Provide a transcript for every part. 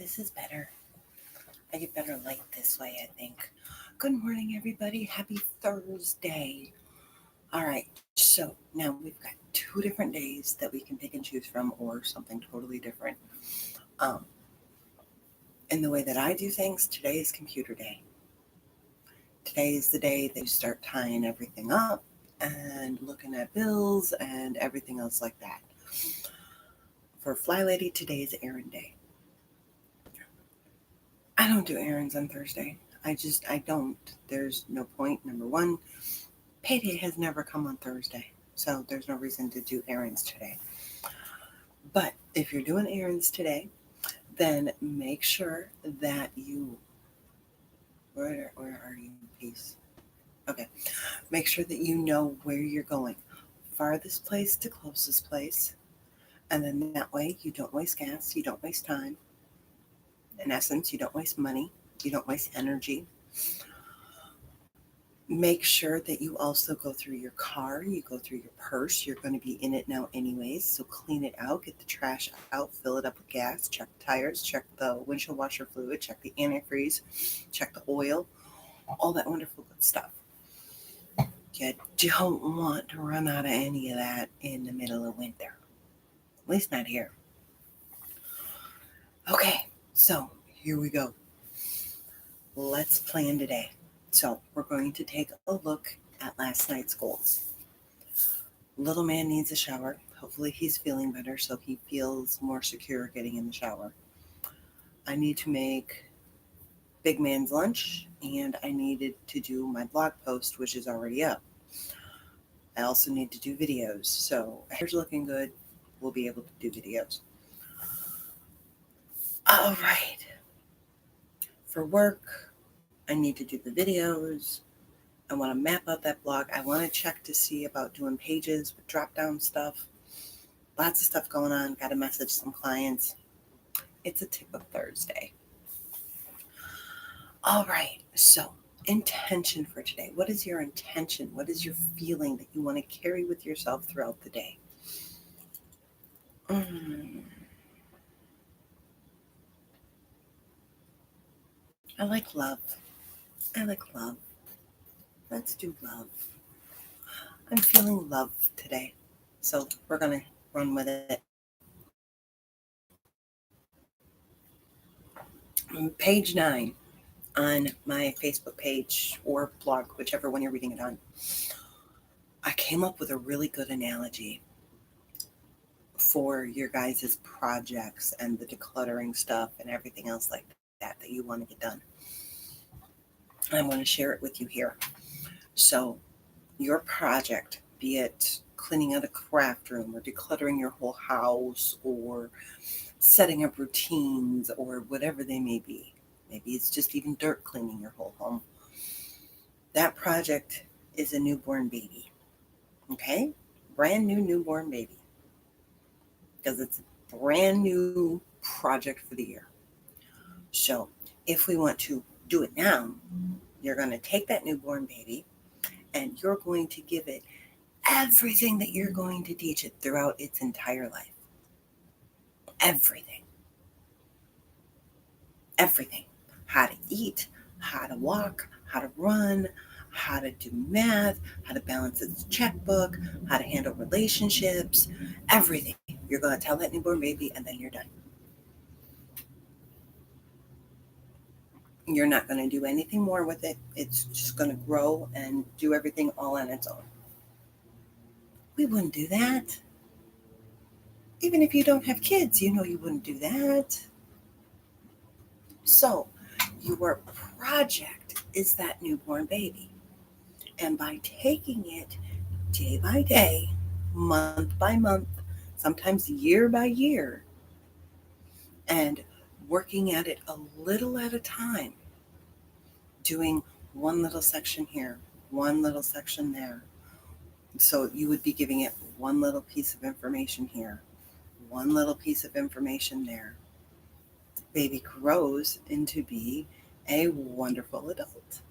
this is better. I get better light this way, I think. Good morning, everybody. Happy Thursday. All right, so now we've got 2 different days that we can pick and choose from, or something totally different. Um, in the way that I do things, today is computer day. Today is the day that you start tying everything up and looking at bills and everything else like that. For Fly Lady, today is errand day. I don't do errands on Thursday. I don't. There's no point. Number one, payday has never come on Thursday, so there's no reason to do errands today. But if you're doing errands today, then make sure that where are you, peace? Okay. Make sure that you know where you're going. Farthest place to closest place. And then that way you don't waste gas, you don't waste time. In essence, you don't waste money, you don't waste energy. Make sure that you also go through your car, you go through your purse. You're going to be in it now anyways, so clean it out, get the trash out, fill it up with gas, check the tires, check the windshield washer fluid, check the antifreeze, check the oil, all that wonderful good stuff. You don't want to run out of any of that in the middle of winter, at least not here. Okay, so here we go. Let's plan today. So we're going to take a look at last night's goals. Little man needs a shower. Hopefully he's feeling better so he feels more secure getting in the shower. I need to make big man's lunch, and I needed to do my blog post, which is already up. I also need to do videos. So hair's looking good. We'll be able to do videos. All right. For work, I need to do the videos. I want to map out that blog. I want to check to see about doing pages with drop-down stuff. Lots of stuff going on. Got to message some clients. It's a tip of Thursday. All right. So, intention for today. What is your intention? What is your feeling that you want to carry with yourself throughout the day? I like love. I like love. Let's do love. I'm feeling love today. So we're going to run with it. Page 9 on my Facebook page or blog, whichever one you're reading it on. I came up with a really good analogy for your guys' projects and the decluttering stuff and everything else like that you want to get done. I want to share it with you here. So your project, be it cleaning out a craft room or decluttering your whole house or setting up routines or whatever they may be. Maybe it's just even dirt cleaning your whole home. That project is a newborn baby. Okay? Brand new newborn baby. Because it's a brand new project for the year. So if we want to do it now, you're going to take that newborn baby and you're going to give it everything that you're going to teach it throughout its entire life. Everything. Everything. How to eat, how to walk, how to run, how to do math, how to balance its checkbook, how to handle relationships, everything. You're going to tell that newborn baby and then you're done. You're not going to do anything more with it. It's just going to grow and do everything all on its own. We wouldn't do that. Even if you don't have kids, you know you wouldn't do that. So, your project is that newborn baby. And by taking it day by day, month by month, sometimes year by year, and working at it a little at a time, doing one little section here, one little section there. So you would be giving it one little piece of information here, one little piece of information there. The baby grows into be a wonderful adult.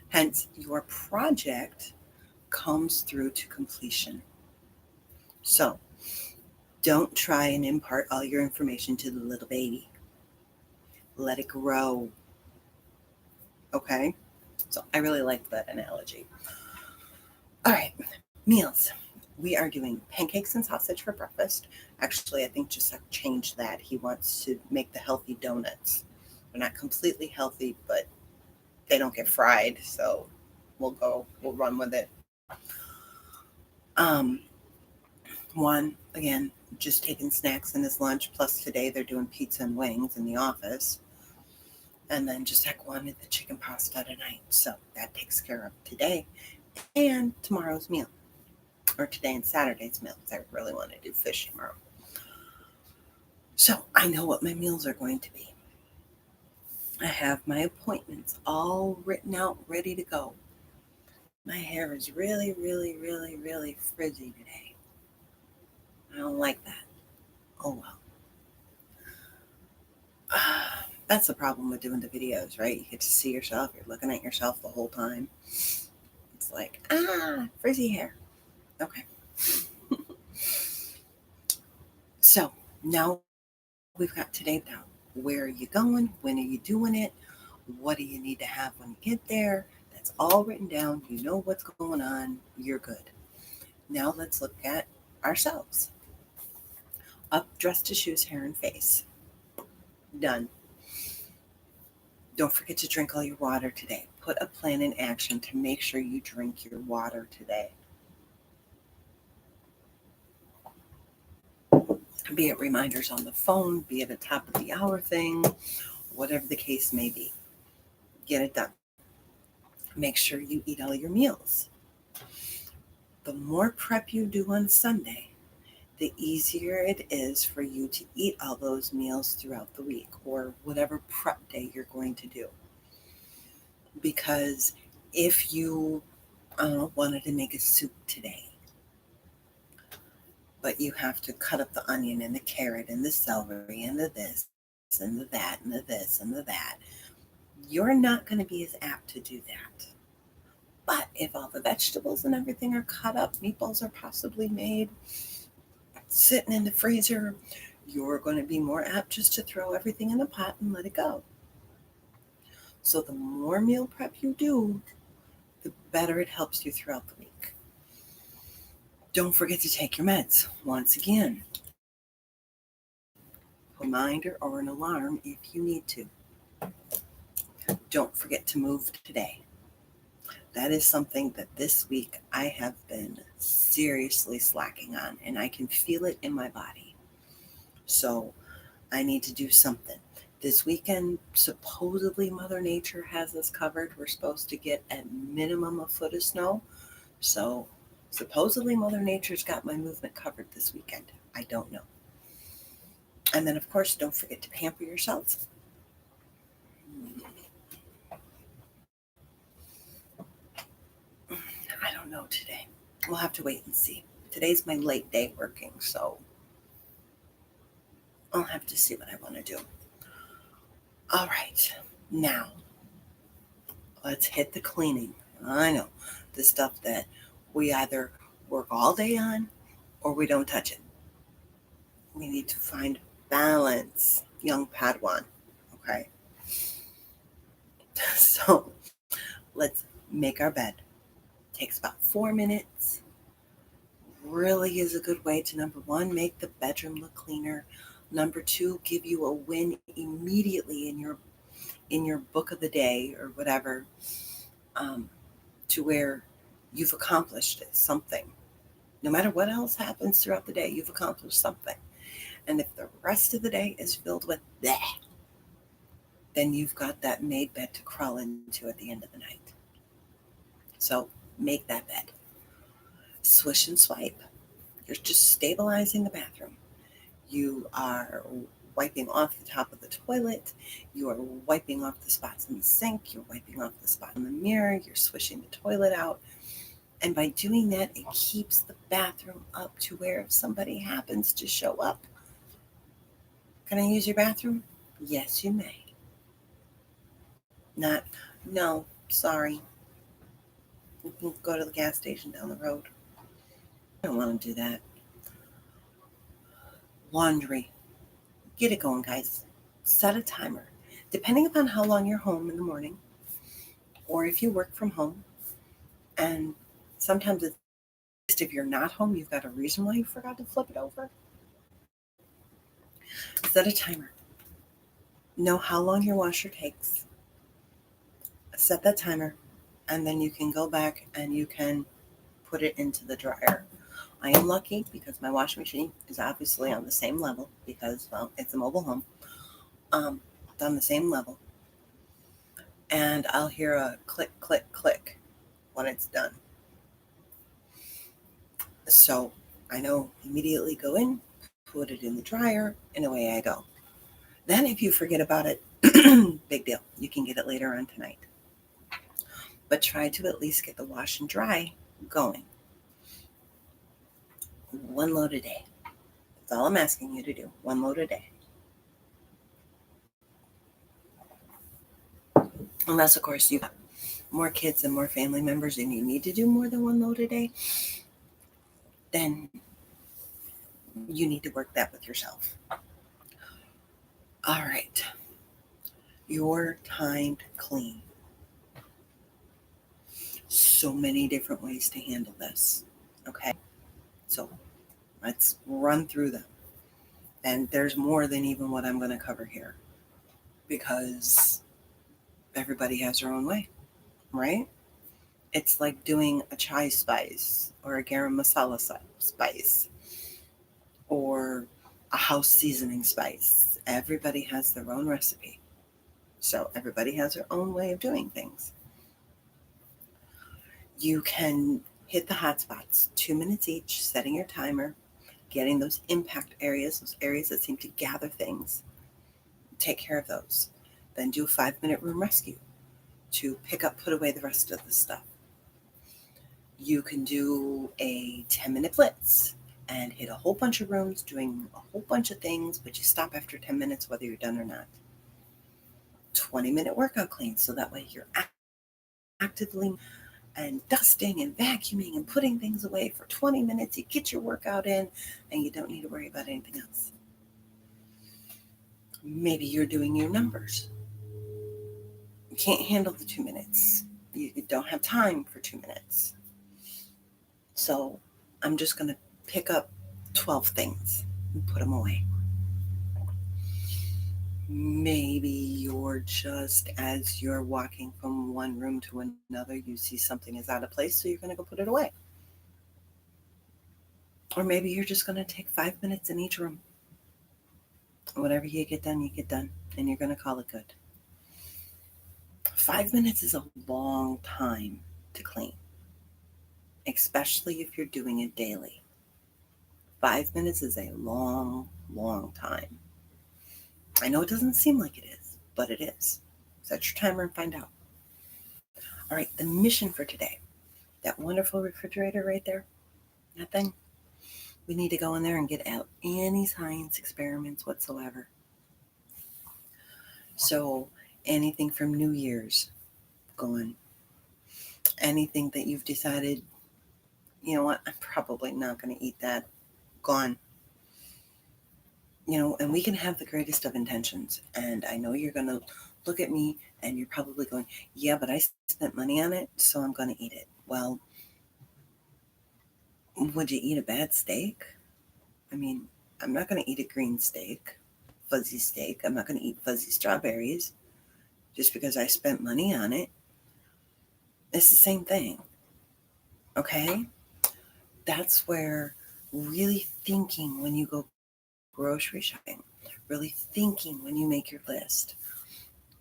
Hence, your project comes through to completion. So, Don't try and impart all your information to the little baby. Let it grow. Okay? So I really like that analogy. All right, meals. We are doing pancakes and sausage for breakfast. Actually, I think just change that. He wants to make the healthy donuts. They're not completely healthy, but they don't get fried, so we'll run with it. Um, one, again, just taking snacks in his lunch, plus today they're doing pizza and wings in the office. And then just wanted the chicken pasta tonight. So that takes care of today and tomorrow's meal. Or today and Saturday's meal, because I really want to do fish tomorrow. So I know what my meals are going to be. I have my appointments all written out, ready to go. My hair is really, really, really, really frizzy today. I don't like that. Oh well. That's the problem with doing the videos, right? You get to see yourself. You're looking at yourself the whole time. It's like, frizzy hair. Okay. So now we've got today down. Where are you going? When are you doing it? What do you need to have when you get there? That's all written down. You know what's going on. You're good. Now let's look at ourselves. Up, dressed to shoes, hair, and face. Done. Don't forget to drink all your water today. Put a plan in action to make sure you drink your water today. Be it reminders on the phone, be it a top of the hour thing, whatever the case may be. Get it done. Make sure you eat all your meals. The more prep you do on Sunday, the easier it is for you to eat all those meals throughout the week or whatever prep day you're going to do. Because if you wanted to make a soup today, but you have to cut up the onion and the carrot and the celery and the this and the that and the this and the that, you're not going to be as apt to do that. But if all the vegetables and everything are cut up, meatballs are possibly made, sitting in the freezer, you're going to be more apt just to throw everything in the pot and let it go. So the more meal prep you do, the better it helps you throughout the week. Don't forget to take your meds. Once again, reminder or an alarm if you need to. Don't forget to move today. That is something that this week I have been seriously slacking on, and I can feel it in my body. So I need to do something. This weekend, supposedly Mother Nature has us covered. We're supposed to get at minimum a foot of snow. So supposedly Mother Nature's got my movement covered this weekend. I don't know. And then, of course, don't forget to pamper yourself. I don't know today. We'll have to wait and see. Today's my late day working, so I'll have to see what I want to do. All right, now let's hit the cleaning. I know the stuff that we either work all day on or we don't touch it. We need to find balance, young Padawan. Okay, so let's make our bed. Takes about 4 minutes. Really is a good way to, number one, make the bedroom look cleaner. Number two, give you a win immediately in your book of the day or whatever, to where you've accomplished something. No matter what else happens throughout the day, you've accomplished something. And if the rest of the day is filled with that, then you've got that made bed to crawl into at the end of the night. So make that bed. Swish and swipe. You're just stabilizing the bathroom. You are wiping off the top of the toilet. You are wiping off the spots in the sink. You're wiping off the spot in the mirror. You're swishing the toilet out. And by doing that, it keeps the bathroom up to where if somebody happens to show up, can I use your bathroom? Yes, you may. Not, no, sorry. You can go to the gas station down the road. I don't want to do that. Laundry. Get it going, guys. Set a timer. Depending upon how long you're home in the morning, or if you work from home, and sometimes it's if you're not home, you've got a reason why you forgot to flip it over. Set a timer. Know how long your washer takes. Set that timer, and then you can go back and you can put it into the dryer. I am lucky because my washing machine is obviously on the same level because, well, it's a mobile home. It's on the same level. And I'll hear a click, click, click when it's done. So I know immediately go in, put it in the dryer, and away I go. Then if you forget about it, big deal. You can get it later on tonight. But try to at least get the wash and dry going. 1 load a day. That's all I'm asking you to do. 1 load a day. Unless, of course, you've got more kids and more family members and you need to do more than 1 load a day, then you need to work that with yourself. All right. Your timed clean. So many different ways to handle this. Okay. So let's run through them. And there's more than even what I'm going to cover here because everybody has their own way, right? It's like doing a chai spice or a garam masala spice or a house seasoning spice. Everybody has their own recipe. So everybody has their own way of doing things. You can hit the hot spots, 2 minutes each, setting your timer, getting those impact areas, those areas that seem to gather things. Take care of those. Then do a 5-minute room rescue to pick up, put away the rest of the stuff. You can do a 10-minute blitz and hit a whole bunch of rooms doing a whole bunch of things, but you stop after 10 minutes whether you're done or not. 20-minute workout clean, so that way you're actively and dusting and vacuuming and putting things away for 20 minutes. You get your workout in and you don't need to worry about anything else. Maybe you're doing your numbers. You can't handle the 2 minutes. You don't have time for 2 minutes. So I'm just going to pick up 12 things and put them away. Maybe you're just, as you're walking from one room to another, you see something is out of place, so you're going to go put it away. Or maybe you're just going to take 5 minutes in each room. Whatever you get done, and you're going to call it good. 5 minutes is a long time to clean, especially if you're doing it daily. 5 minutes is a long, long time. I know it doesn't seem like it is, but it is. Set your timer and find out. All right, the mission for today. That wonderful refrigerator right there, that thing. We need to go in there and get out any science experiments whatsoever. So anything from New Year's, gone. Anything that you've decided, you know what, I'm probably not going to eat that, gone. You know, and we can have the greatest of intentions. And I know you're going to look at me and you're probably going, yeah, but I spent money on it, so I'm going to eat it. Well, would you eat a bad steak? I mean, I'm not going to eat a green steak, fuzzy steak. I'm not going to eat fuzzy strawberries just because I spent money on it. It's the same thing. Okay? That's where really thinking when you go grocery shopping, really thinking when you make your list,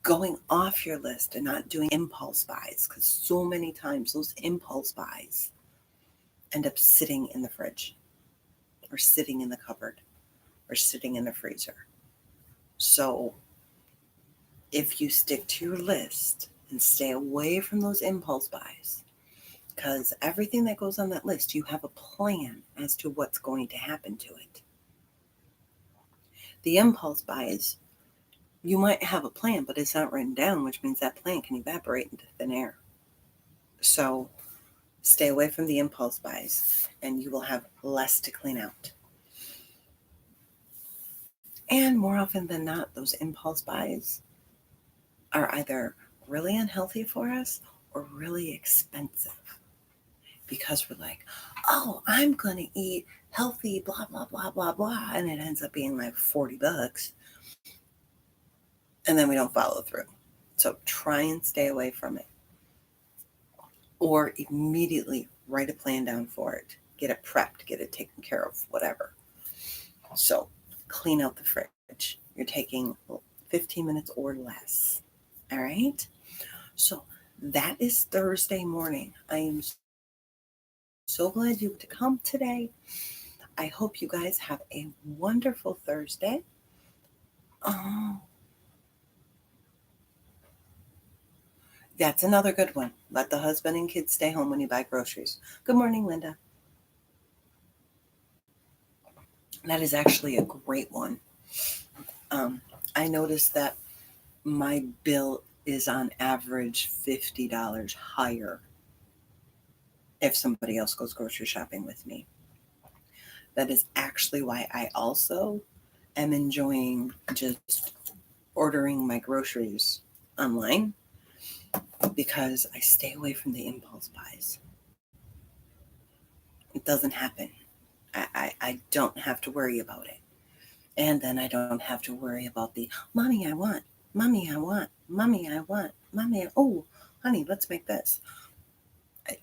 going off your list and not doing impulse buys, because so many times those impulse buys end up sitting in the fridge or sitting in the cupboard or sitting in the freezer. So if you stick to your list and stay away from those impulse buys, because everything that goes on that list, you have a plan as to what's going to happen to it. The impulse buys, you might have a plan, but it's not written down, which means that plan can evaporate into thin air. So stay away from the impulse buys, and you will have less to clean out. And more often than not, those impulse buys are either really unhealthy for us or really expensive, because we're like, oh, I'm going to eat healthy, blah, blah, blah, blah, blah. And it ends up being like $40. And then we don't follow through. So try and stay away from it. Or immediately write a plan down for it. Get it prepped, get it taken care of, whatever. So clean out the fridge. You're taking 15 minutes or less. All right? So that is Thursday morning. I am so glad you could come today. I hope you guys have a wonderful Thursday. Oh, that's another good one. Let the husband and kids stay home when you buy groceries. Good morning, Linda. That is actually a great one. I noticed that my bill is on average $50 higher if somebody else goes grocery shopping with me. That is actually why I also am enjoying just ordering my groceries online, because I stay away from the impulse buys. It doesn't happen. I don't have to worry about it. And then I don't have to worry about the mommy, I want, mommy, I want, mommy, I want, mommy, oh, honey, let's make this.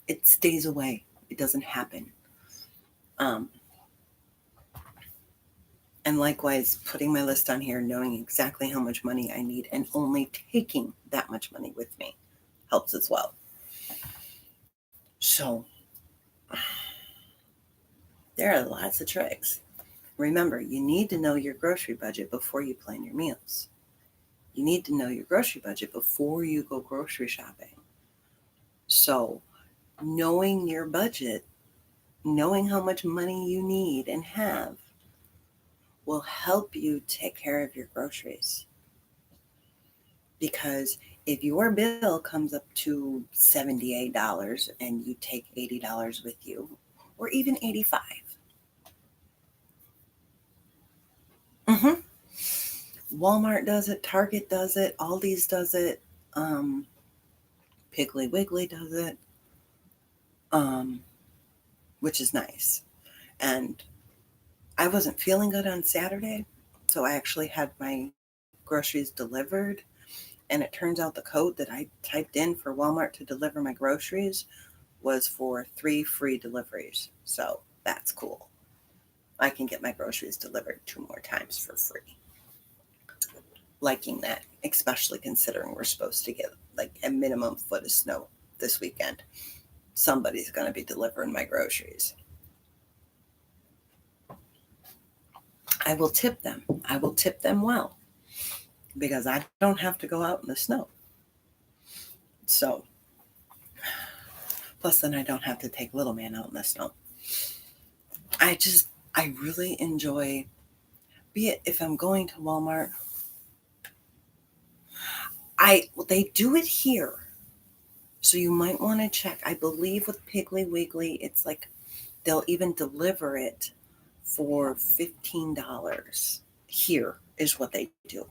It stays away. It doesn't happen. And likewise, putting my list on here, knowing exactly how much money I need and only taking that much money with me helps as well. So there are lots of tricks. Remember, you need to know your grocery budget before you plan your meals. You need to know your grocery budget before you go grocery shopping. So knowing your budget, knowing how much money you need and have, will help you take care of your groceries. Because if your bill comes up to $78 and you take $80 with you, or even $85, mm-hmm. Walmart does it, Target does it, Aldi's does it, Piggly Wiggly does it, which is nice. And I wasn't feeling good on Saturday, so I actually had my groceries delivered. And it turns out the code that I typed in for Walmart to deliver my groceries was for 3 free deliveries. So that's cool. I can get my groceries delivered 2 more times for free. Liking that, especially considering we're supposed to get like a minimum foot of snow this weekend. Somebody's going to be delivering my groceries. I will tip them. I will tip them well, because I don't have to go out in the snow. So, plus then I don't have to take little man out in the snow. I really enjoy, be it if I'm going to Walmart, they do it here. So you might want to check. I believe with Piggly Wiggly, it's like they'll even deliver it for $15. Here is what they do.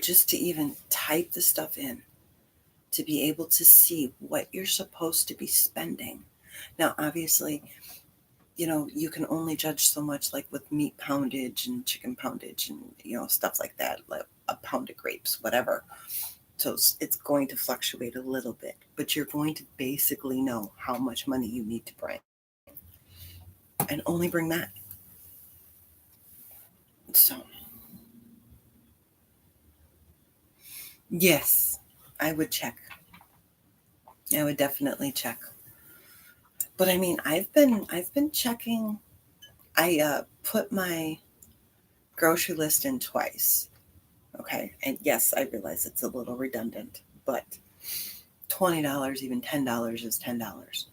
Just to even type the stuff in, to be able to see what you're supposed to be spending. Now, obviously, you can only judge so much, like with meat poundage and chicken poundage and, stuff like that, like a pound of grapes, whatever. So it's going to fluctuate a little bit, but you're going to basically know how much money you need to bring, and only bring that. So, yes, I would check. I would definitely check. But I mean, I've been checking. I put my grocery list in twice. Okay. And yes, I realize it's a little redundant, but $20, even $10 is $10.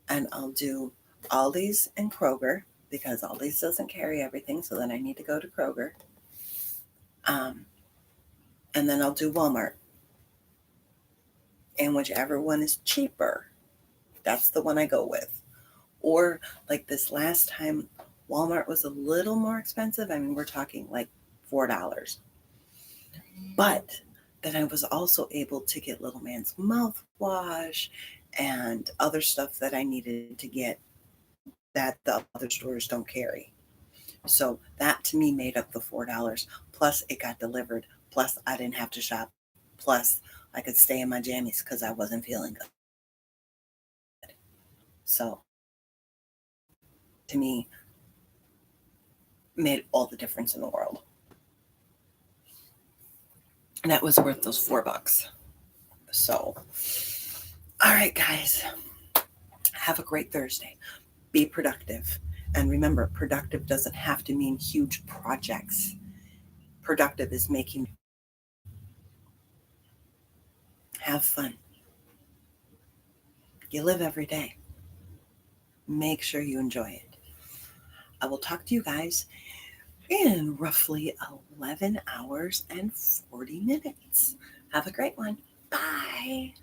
And I'll do Aldi's and Kroger, because Aldi's doesn't carry everything. So then I need to go to Kroger. And then I'll do Walmart. And whichever one is cheaper, that's the one I go with. Or like this last time, Walmart was a little more expensive. I mean, we're talking like $4. But then I was also able to get Little Man's mouthwash and other stuff that I needed to get that the other stores don't carry. So that to me made up the $4. Plus it got delivered. Plus I didn't have to shop. Plus I could stay in my jammies because I wasn't feeling good. So to me, made all the difference in the world. And that was worth those $4. So, all right, guys, have a great Thursday. Be productive. And remember, productive doesn't have to mean huge projects. Productive is making, have fun. You live every day. Make sure you enjoy it. I will talk to you guys in roughly 11 hours and 40 minutes. Have a great one. Bye.